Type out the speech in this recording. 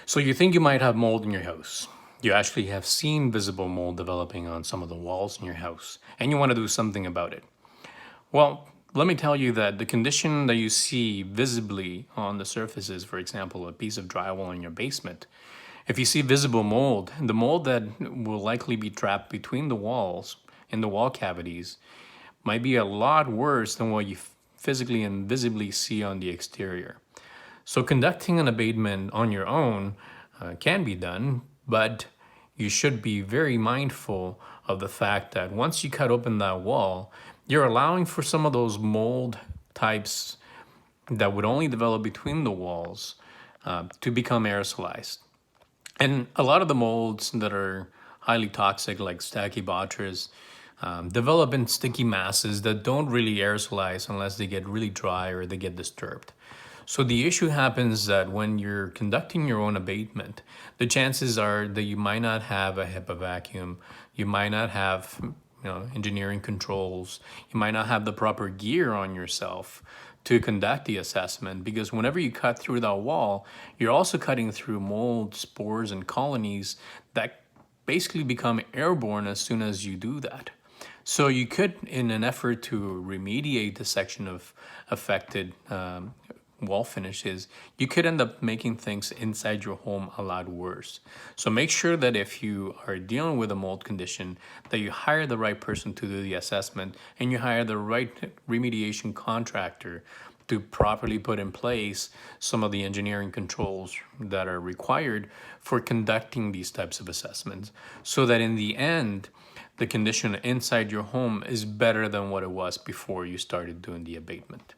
So you think you might have mold in your house. You actually have seen visible mold developing on some of the walls in your house, and you want to do something about it. Well, let me tell you that the condition that you see visibly on the surfaces, for example, a piece of drywall in your basement, if you see visible mold, the mold that will likely be trapped between the walls in the wall cavities might be a lot worse than what you physically and visibly see on the exterior. So conducting an abatement on your own can be done, but you should be very mindful of the fact that once you cut open that wall, you're allowing for some of those mold types that would only develop between the walls to become aerosolized. And a lot of the molds that are highly toxic, like Stachybotrys, develop in sticky masses that don't really aerosolize unless they get really dry or they get disturbed. So the issue happens that when you're conducting your own abatement, the chances are that you might not have a HEPA vacuum, you might not have engineering controls, you might not have the proper gear on yourself to conduct the assessment, because whenever you cut through that wall, you're also cutting through mold, spores, and colonies that basically become airborne as soon as you do that. So you could, in an effort to remediate the section of affected wall finishes, you could end up making things inside your home a lot worse. So make sure that if you are dealing with a mold condition, that you hire the right person to do the assessment and you hire the right remediation contractor to properly put in place some of the engineering controls that are required for conducting these types of assessments, so that in the end, the condition inside your home is better than what it was before you started doing the abatement.